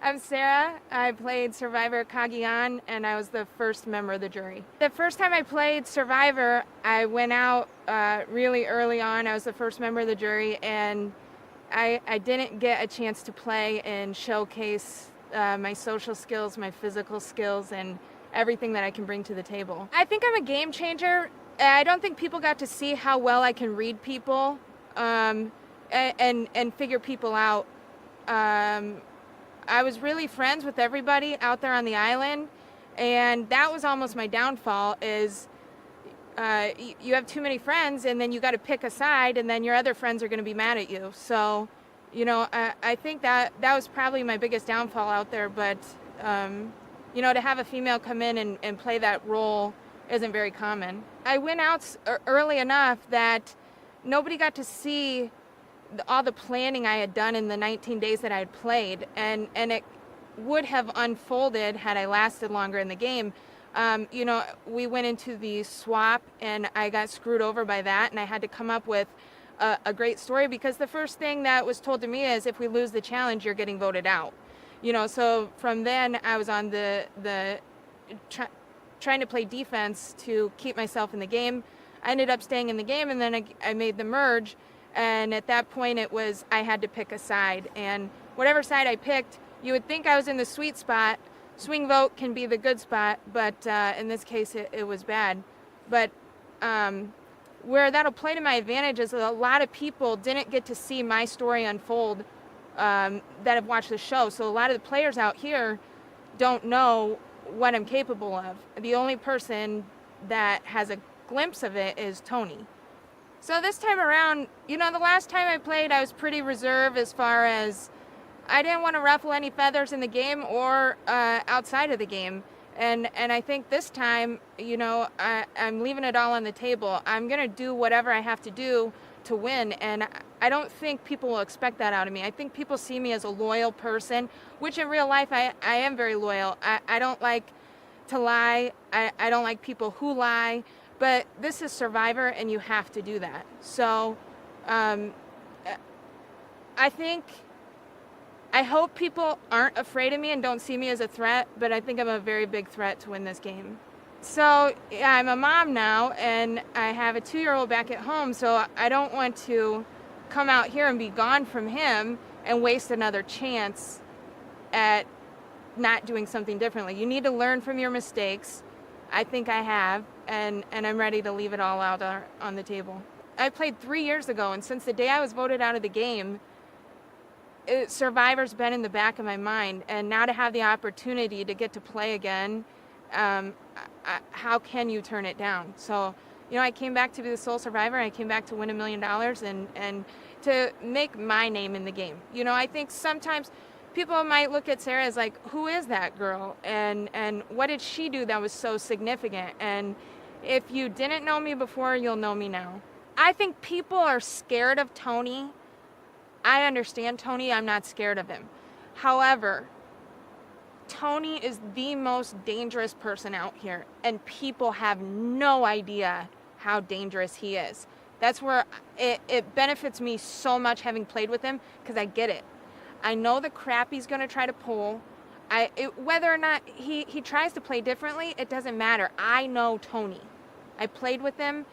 I'm Sarah. I played Survivor Kagian, and I was the first member of the jury. The first time I played Survivor, I went out really early on. I was the first member of the jury, and I didn't get a chance to play and showcase my social skills, my physical skills, and everything that I can bring to the table. I think I'm a game changer. I don't think people got to see how well I can read people and figure people out. I was really friends with everybody out there on the island, and that was almost my downfall is you have too many friends, and then you got to pick a side, and then your other friends are going to be mad at you. So, I think that was probably my biggest downfall out there, but, to have a female come in and play that role isn't very common. I went out early enough that nobody got to see all the planning I had done in the 19 days that I had played, and it would have unfolded had I lasted longer in the game. We went into the swap, and I got screwed over by that, and I had to come up with a great story, because the first thing that was told to me is, if we lose the challenge, you're getting voted out. So from then I was on trying to play defense to keep myself in the game. I ended up staying in the game, and then I made the merge. And at that point, I had to pick a side. And whatever side I picked, you would think I was in the sweet spot. Swing vote can be the good spot, but in this case, it was bad. But where that'll play to my advantage is a lot of people didn't get to see my story unfold that have watched the show. So a lot of the players out here don't know what I'm capable of. The only person that has a glimpse of it is Tony. So this time around, the last time I played, I was pretty reserved as far as I didn't want to ruffle any feathers in the game or outside of the game. And I think this time, I'm leaving it all on the table. I'm going to do whatever I have to do to win. And I don't think people will expect that out of me. I think people see me as a loyal person, which in real life, I am very loyal. I don't like to lie. I don't like people who lie. But this is Survivor, and you have to do that. So I hope people aren't afraid of me and don't see me as a threat, but I think I'm a very big threat to win this game. So yeah, I'm a mom now, and I have a 2-year-old back at home, so I don't want to come out here and be gone from him and waste another chance at not doing something differently. You need to learn from your mistakes. I think I have, and I'm ready to leave it all out on the table. I played 3 years ago, and since the day I was voted out of the game, Survivor's been in the back of my mind, and now to have the opportunity to get to play again, how can you turn it down? So, I came back to be the sole survivor, and I came back to win $1 million and to make my name in the game. I think sometimes people might look at Sarah as like, who is that girl? And what did she do that was so significant? And if you didn't know me before, you'll know me now. I think people are scared of Tony. I understand Tony. I'm not scared of him. However, Tony is the most dangerous person out here, and people have no idea how dangerous he is. That's where it benefits me so much having played with him, because I get it. I know the crap he's going to try to pull. Whether or not he tries to play differently, it doesn't matter. I know Tony. I played with him.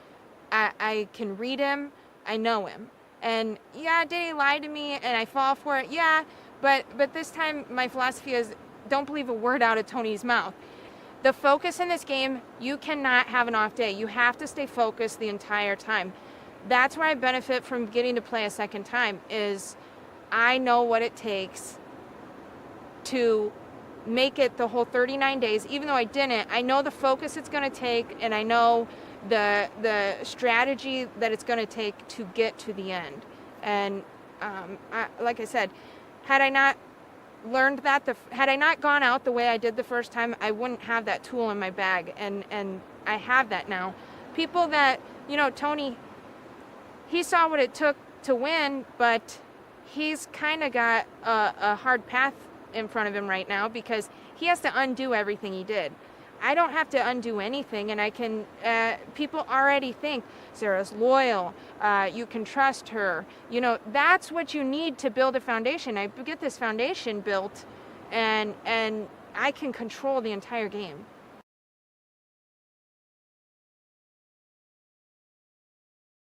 I can read him. I know him. And yeah, did he lie to me and I fall for it? Yeah, but this time my philosophy is, don't believe a word out of Tony's mouth. The focus in this game, you cannot have an off day. You have to stay focused the entire time. That's where I benefit from getting to play a second time, is I know what it takes to make it the whole 39 days. Even though I didn't, I know the focus it's going to take, and I know the strategy that it's going to take to get to the end. And like I said, had I not learned that, had I not gone out the way I did the first time, I wouldn't have that tool in my bag, and I have that now. People that, Tony, he saw what it took to win, but he's kind of got a hard path in front of him right now, because he has to undo everything he did. I don't have to undo anything, and I can, people already think Sarah's loyal, you can trust her. That's what you need to build a foundation. I get this foundation built and I can control the entire game.